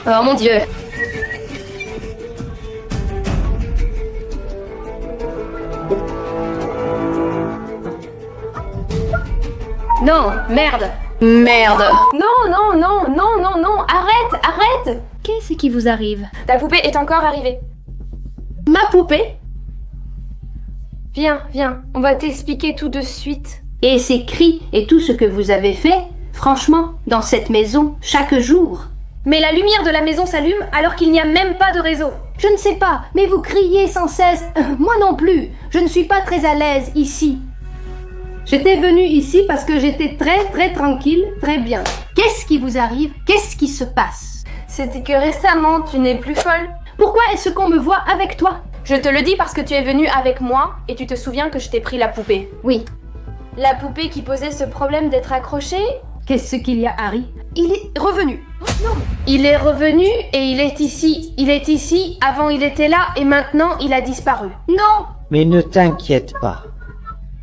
Oh mon Dieu. Non, merde. Merde. Non, non, non, non, non, non, arrête, arrête. Qu'est-ce qui vous arrive? Ta poupée est encore arrivée. Ma poupée? Viens, viens, on va t'expliquer tout de suite. Et ces cris et tout ce que vous avez fait, franchement, dans cette maison, chaque jour. Mais la lumière de la maison s'allume alors qu'il n'y a même pas de réseau. Je ne sais pas, mais vous criez sans cesse. Moi non plus. Je ne suis pas très à l'aise ici. J'étais venue ici parce que j'étais très tranquille, très bien. Qu'est-ce qui vous arrive? Qu'est-ce qui se passe? C'était que récemment, tu n'es plus folle. Pourquoi est-ce qu'on me voit avec toi? Je te le dis parce que tu es venue avec moi et tu te souviens que je t'ai pris la poupée. Oui. La poupée qui posait ce problème d'être accrochée? Qu'est-ce qu'il y a, Harry? Il est revenu. Oh, non. Il est revenu et il est ici. Il est ici, avant il était là et maintenant il a disparu. Non! Mais ne t'inquiète pas.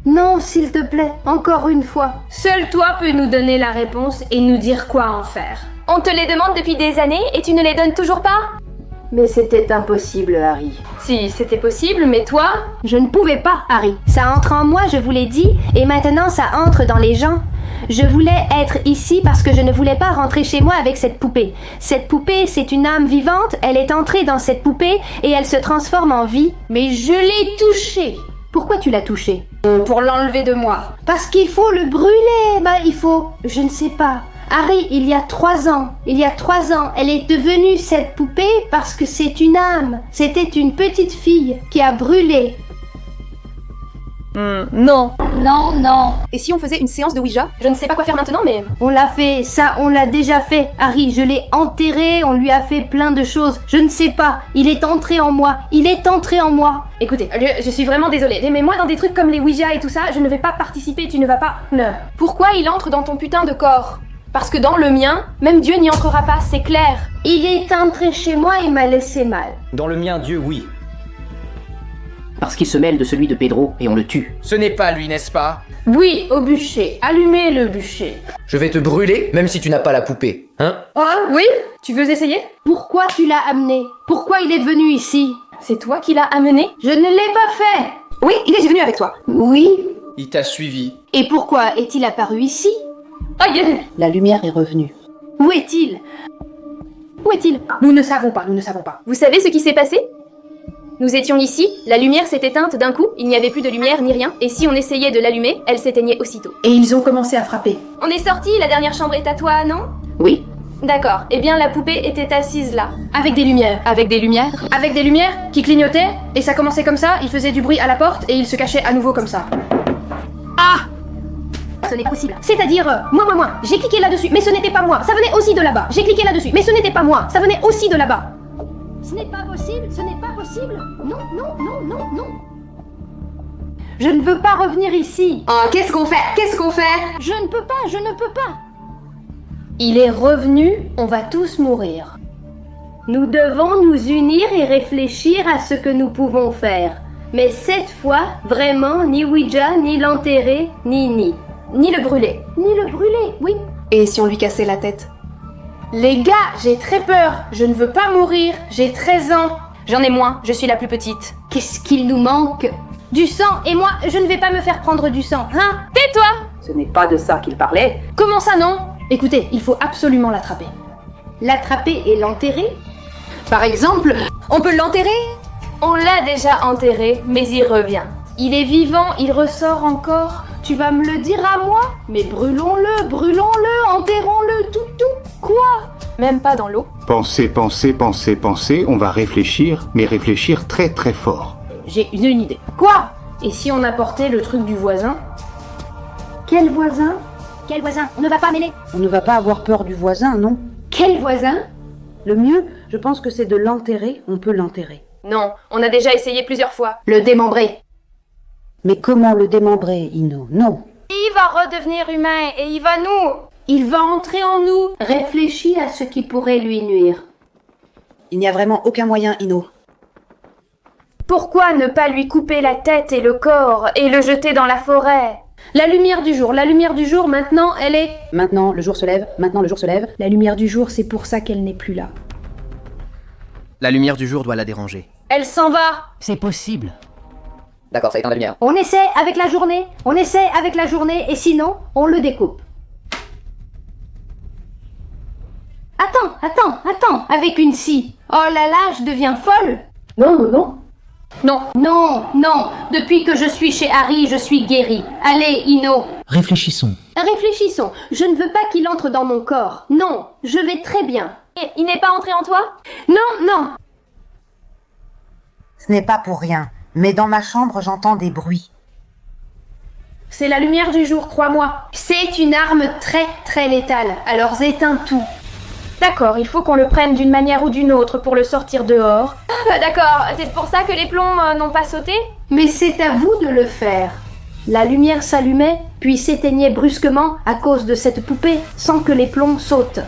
Non, s'il te plaît, encore une fois. Seul toi peux nous donner la réponse et nous dire quoi en faire. On te les demande depuis des années et tu ne les donnes toujours pas? Mais c'était impossible, Harry. Si, c'était possible, mais toi? Je ne pouvais pas, Harry. Ça entre en moi, je vous l'ai dit, et maintenant ça entre dans les gens. Je voulais être ici parce que je ne voulais pas rentrer chez moi avec cette poupée. Cette poupée, c'est une âme vivante, elle est entrée dans cette poupée et elle se transforme en vie. Mais je l'ai touchée. Pourquoi tu l'as touchée? Pour l'enlever de moi. Parce qu'il faut le brûler. Bah, il faut... Je ne sais pas. Harry, il y a 3 ans, elle est devenue cette poupée parce que c'est une âme. C'était une petite fille qui a brûlé. Non. Non, non. Et si on faisait une séance de Ouija? Je ne sais pas quoi faire maintenant, mais... On l'a fait, ça, on l'a déjà fait. Harry, je l'ai enterré, on lui a fait plein de choses. Je ne sais pas, il est entré en moi. Écoutez, je suis vraiment désolée, mais moi dans des trucs comme les Ouija et tout ça, je ne vais pas participer, tu ne vas pas... Non. Pourquoi il entre dans ton putain de corps? Parce que dans le mien, même Dieu n'y entrera pas, c'est clair. Il est entré chez moi et m'a laissé mal. Dans le mien, Dieu, oui. Parce qu'il se mêle de celui de Pedro et on le tue. Ce n'est pas lui, n'est-ce pas? Oui, au bûcher. Allumez le bûcher. Je vais te brûler, même si tu n'as pas la poupée. Hein? Oui? Tu veux essayer? Pourquoi tu l'as amené? Pourquoi il est venu ici? C'est toi qui l'as amené? Je ne l'ai pas fait. Oui, il est venu avec toi. Oui. Il t'a suivi. Et pourquoi est-il apparu ici? Aïe! La lumière est revenue. Où est-il? Où est-il? Nous ne savons pas. Vous savez ce qui s'est passé? Nous étions ici, la lumière s'est éteinte d'un coup, il n'y avait plus de lumière ni rien, et si on essayait de l'allumer, elle s'éteignait aussitôt. Et ils ont commencé à frapper. On est sortis, la dernière chambre est à toi, non? Oui. D'accord, eh bien la poupée était assise là. Avec des lumières. Avec des lumières? Avec des lumières qui clignotaient, et ça commençait comme ça, il faisait du bruit à la porte, et il se cachait à nouveau comme ça. Ah! Ce n'est pas possible. C'est-à-dire, moi, j'ai cliqué là-dessus, mais ce n'était pas moi, ça venait aussi de là-bas. J'ai cliqué là-dessus, mais ce n'était pas moi, ça venait aussi de là-bas. Ce n'est pas possible, ce n'est pas possible. Non. Je ne veux pas revenir ici. Oh, qu'est-ce qu'on fait? Je ne peux pas. Il est revenu, on va tous mourir. Nous devons nous unir et réfléchir à ce que nous pouvons faire. Mais cette fois, vraiment, ni Ouija, ni l'enterrer, ni le brûler. Ni le brûler, oui. Et si on lui cassait la tête? Les gars, j'ai très peur. Je ne veux pas mourir. J'ai 13 ans. J'en ai moins, je suis la plus petite. Qu'est-ce qu'il nous manque? Du sang, et moi, je ne vais pas me faire prendre du sang, hein? Tais-toi! Ce n'est pas de ça qu'il parlait. Comment ça, non? Écoutez, il faut absolument l'attraper. L'attraper et l'enterrer? Par exemple, on peut l'enterrer? On l'a déjà enterré, mais il revient. Il est vivant, il ressort encore. Tu vas me le dire à moi? Mais brûlons-le, enterrons-le, tout. Quoi? Même pas dans l'eau. Pensez, on va réfléchir, mais réfléchir très fort. J'ai une idée. Quoi? Et si on apportait le truc du voisin? Quel voisin? On ne va pas mêler. On ne va pas avoir peur du voisin, non? Quel voisin? Le mieux, je pense que c'est de l'enterrer, on peut l'enterrer. Non, on a déjà essayé plusieurs fois. Le démembrer. Mais comment le démembrer, Ino? Non. Il va redevenir humain et il va nous... Il va entrer en nous. Réfléchis à ce qui pourrait lui nuire. Il n'y a vraiment aucun moyen, Ino. Pourquoi ne pas lui couper la tête et le corps et le jeter dans la forêt? La lumière du jour, maintenant, elle est... Maintenant, le jour se lève. La lumière du jour, c'est pour ça qu'elle n'est plus là. La lumière du jour doit la déranger. Elle s'en va. C'est possible. D'accord, ça éteint la lumière. On essaie avec la journée, et sinon, on le découpe. Attends, avec une scie. Oh là là, je deviens folle. Non. Depuis que je suis chez Harry, je suis guérie. Allez, Ino. Réfléchissons. Réfléchissons. Je ne veux pas qu'il entre dans mon corps. Non, je vais très bien. Et il n'est pas entré en toi? Non. Ce n'est pas pour rien, mais dans ma chambre, j'entends des bruits. C'est la lumière du jour, crois-moi. C'est une arme très très létale, alors éteins tout. D'accord, il faut qu'on le prenne d'une manière ou d'une autre pour le sortir dehors. D'accord, c'est pour ça que les plombs n'ont pas sauté? Mais c'est à vous de le faire. La lumière s'allumait, puis s'éteignait brusquement à cause de cette poupée, sans que les plombs sautent.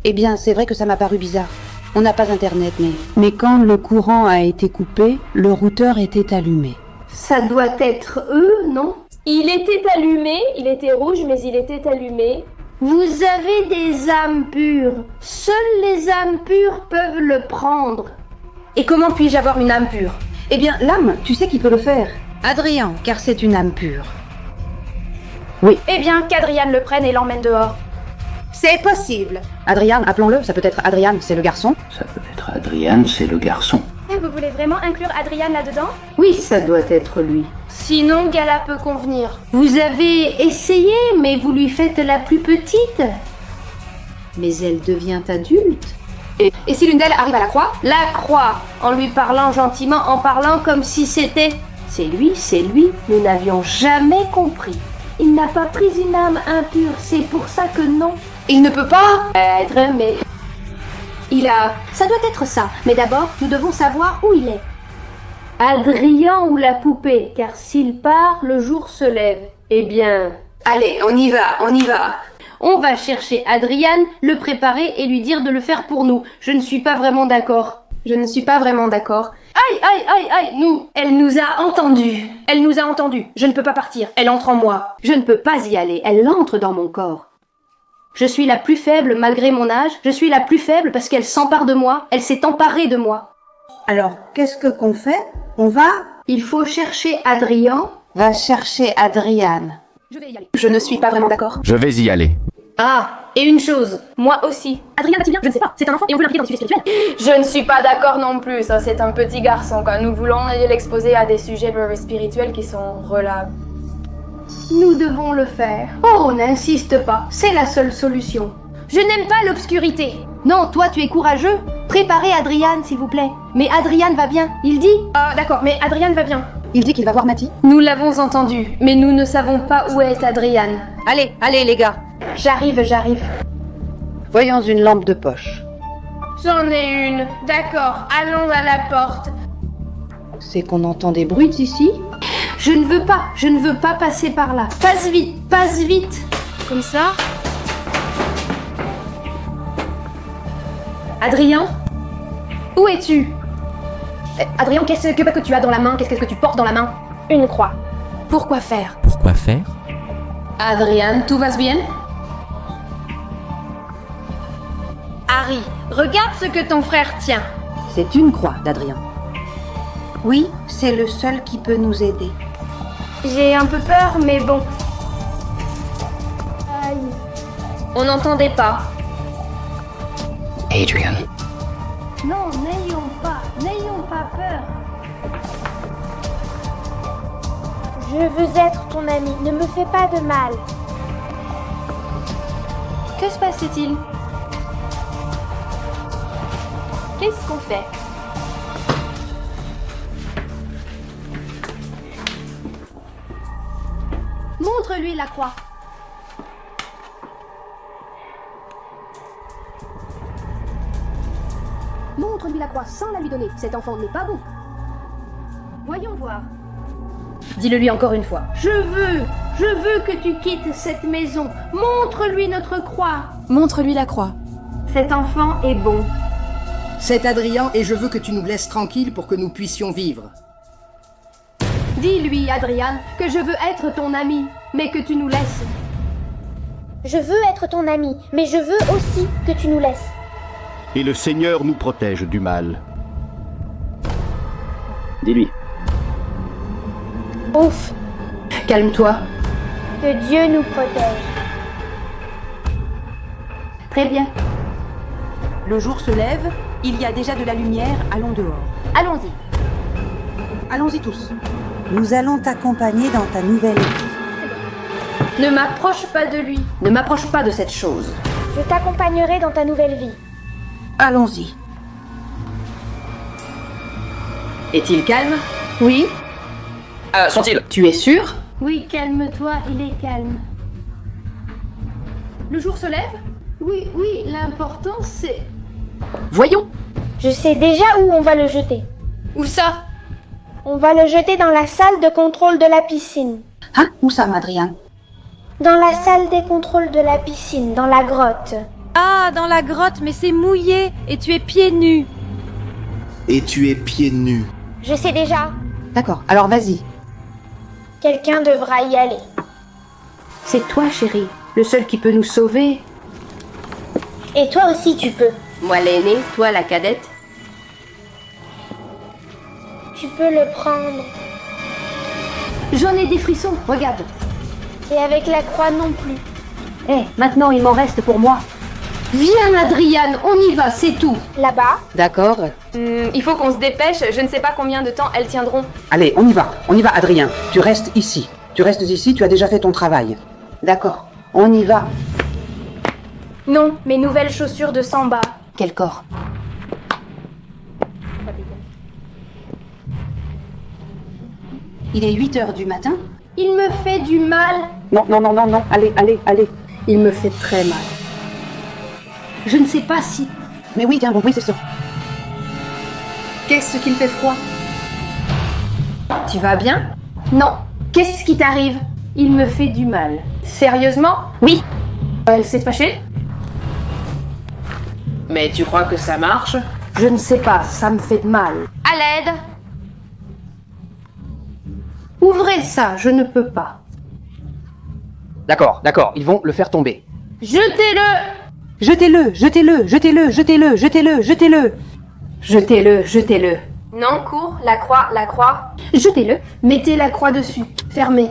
Eh bien, c'est vrai que ça m'a paru bizarre. On n'a pas internet, mais quand le courant a été coupé, le routeur était allumé. Ça doit être eux, non? Il était allumé, il était rouge, mais il était allumé. Vous avez des âmes pures. Seules les âmes pures peuvent le prendre. Et comment puis-je avoir une âme pure? Eh bien, l'âme, tu sais qui peut le faire? Adrien, car c'est une âme pure. Eh bien, qu'Adriane le prenne et l'emmène dehors. C'est possible. Adrien, appelons-le, ça peut être Adrien, c'est le garçon. Ça peut être Adrien, c'est le garçon. Vous voulez vraiment inclure Adriane là-dedans? Oui, ça doit être lui. Sinon, Gala peut convenir. Vous avez essayé, mais vous lui faites la plus petite. Mais elle devient adulte. Et si l'une d'elles arrive à la croix? La croix, en lui parlant gentiment, en parlant comme si c'était... C'est lui, nous n'avions jamais compris. Il n'a pas pris une âme impure, c'est pour ça que non. Il ne peut pas Être, mais... Il a... Ça doit être ça, mais d'abord, nous devons savoir où il est. Adrien ou la poupée, car s'il part, le jour se lève. Eh bien... Allez, on y va. On va chercher Adrian, le préparer et lui dire de le faire pour nous. Je ne suis pas vraiment d'accord. Je ne suis pas vraiment d'accord. Aïe, nous. Elle nous a entendus. Elle nous a entendus. Je ne peux pas partir. Elle entre en moi. Je ne peux pas y aller, elle entre dans mon corps. Je suis la plus faible malgré mon âge, je suis la plus faible parce qu'elle s'empare de moi, elle s'est emparée de moi. Alors, qu'est-ce qu'on fait? On va... Il faut chercher Adrien. Va chercher Adriane. Je vais y aller. Je ne suis pas vraiment d'accord. Je vais y aller. Ah, et une chose. Moi aussi. Adrien va-t-il bien? Je ne sais pas. C'est un enfant et on veut l'impliquer dans le sujet spirituel. Je ne suis pas d'accord non plus. Ça, c'est un petit garçon. Quand nous voulons l'exposer à des sujets spirituels qui sont relables. Nous devons le faire. Oh, n'insiste pas, c'est la seule solution. Je n'aime pas l'obscurité. Non, toi tu es courageux. Préparez Adrian, s'il vous plaît. Mais Adrian va bien, il dit. Ah, d'accord, mais Adrian va bien. Il dit qu'il va voir Mathie. Nous l'avons entendu, mais nous ne savons pas où est Adrian. Allez, les gars. J'arrive. Voyons une lampe de poche. J'en ai une. D'accord, allons à la porte. C'est qu'on entend des bruits ici. Je ne veux pas passer par là. Passe vite. Comme ça. Adrien? Où es-tu? Adrien, qu'est-ce que tu as dans la main? Qu'est-ce que tu portes dans la main? Une croix. Pourquoi faire? Pourquoi faire? Adrien, tout va bien? Harry, regarde ce que ton frère tient. C'est une croix d'Adrien. Oui, c'est le seul qui peut nous aider. J'ai un peu peur, mais bon. Aïe. On n'entendait pas. Adrian. Non, n'ayons pas peur. Je veux être ton ami, ne me fais pas de mal. Que se passe-t-il? Qu'est-ce qu'on fait? Montre-lui la croix. Montre-lui la croix sans la lui donner. Cet enfant n'est pas bon. Voyons voir. Dis-le lui encore une fois. Je veux que tu quittes cette maison. Montre-lui notre croix. Montre-lui la croix. Cet enfant est bon. C'est Adrien et je veux que tu nous laisses tranquilles pour que nous puissions vivre. Dis-lui, Adrian, que je veux être ton ami, mais que tu nous laisses. Je veux être ton ami, mais je veux aussi que tu nous laisses. et le Seigneur nous protège du mal. Dis-lui. Ouf, Calme-toi. que Dieu nous protège. Très bien. Le jour se lève, il y a déjà de la lumière, allons dehors. Allons-y. Allons-y tous. Nous allons t'accompagner dans ta nouvelle vie. Ne m'approche pas de lui. Ne m'approche pas de cette chose. Je t'accompagnerai dans ta nouvelle vie. Allons-y. Est-il calme? Oui. Sont-ils? Tu es sûr? Oui, calme-toi, il est calme. Le jour se lève? Oui, l'important c'est... Voyons. Je sais déjà où on va le jeter. Où ça? On va le jeter dans la salle de contrôle de la piscine. Hein? Où ça, Adrien? Dans la salle des contrôles de la piscine, dans la grotte. Ah, dans la grotte, mais c'est mouillé et tu es pieds nus. Et tu es pieds nus. Je sais déjà. D'accord, alors vas-y. Quelqu'un devra y aller. C'est toi, chérie. Le seul qui peut nous sauver. Et toi aussi tu peux. Moi l'aînée, toi la cadette. Tu peux le prendre. J'en ai des frissons, regarde. Et avec la croix non plus. Maintenant il m'en reste pour moi. Viens, Adriane, on y va, c'est tout. Là-bas. D'accord. Il faut qu'on se dépêche, je ne sais pas combien de temps elles tiendront. Allez, on y va, Adrien. Tu restes ici. Tu restes ici, tu as déjà fait ton travail. D'accord, on y va. Non, mes nouvelles chaussures de samba. Quel corps? Il est 8h du matin. Il me fait du mal. Non, allez. Il me fait très mal. Je ne sais pas si... Mais oui, bien bon, oui, c'est ça. Qu'est-ce qu'il fait froid? Tu vas bien? Non. Qu'est-ce qui t'arrive? Il me fait du mal. Sérieusement? Oui. Elle s'est fâchée? Mais tu crois que ça marche? Je ne sais pas, ça me fait mal. À l'aide. Ouvrez ça, je ne peux pas. D'accord, ils vont le faire tomber. Jetez-le. Jetez-le. Jetez-le. Non, cours, la croix. Jetez-le. Mettez la croix dessus. Fermez.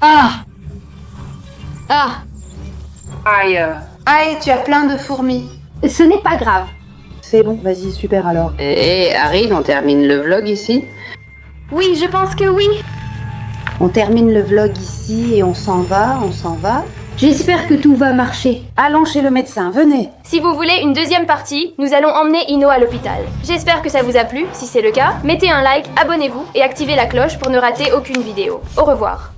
Ah. Aïe, tu as plein de fourmis. Ce n'est pas grave. C'est bon, vas-y, super alors. Arrive, on termine le vlog ici. Oui, je pense que oui. On termine le vlog ici et on s'en va. J'espère que tout va marcher. Allons chez le médecin, venez. Si vous voulez une deuxième partie, nous allons emmener Ino à l'hôpital. J'espère que ça vous a plu. Si c'est le cas, mettez un like, abonnez-vous et activez la cloche pour ne rater aucune vidéo. Au revoir.